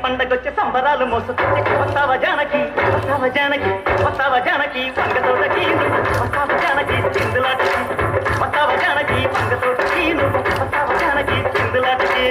పండగొచ్చే సంబరాలు మోసుకొచ్చి వస్తావ జానకి వస్తావ జానకి వస్తావ జానకి పంగతోటకి వస్తావ జానకి చిందులాటకి వస్తావ జానకి పంగతోటకి వస్తావ జానకి చిందులాటకి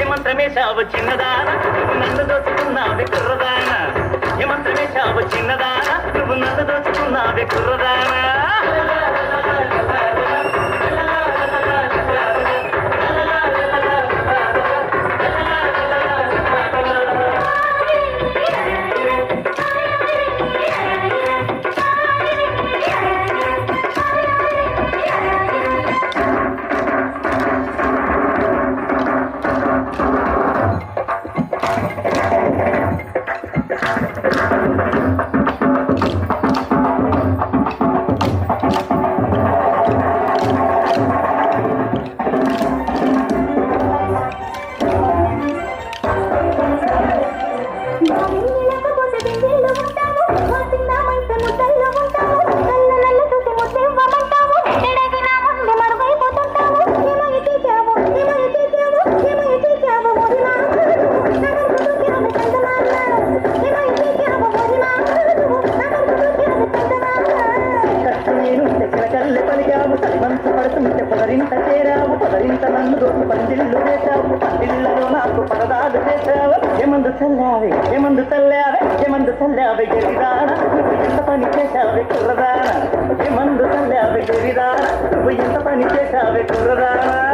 ఏమంత్రమేశావు చిన్నదాన నువ్వు నన్ను దోచుకున్నావే కుర్రదానా ఏమంత్రమేశావు చిన్నదాన నువ్వు నన్ను దోచుకున్నావే కుర్రదానా పొదరింత చేరావు పొదరింత నన్ను దోసి పందిళ్ళు వేశావు పందిళ్ళలో నాకు పరదాలు చేశావు ఏమందు చల్లావే ఏమందు చల్లావే ఏమందు చల్లావే గెలిదాన నువ్వు ఎంత పని చేశావే కుర్రదాన ఏమందు చల్లావే గెలిదాన నువ్వు ఎంత పని చేశావే కుర్రదానా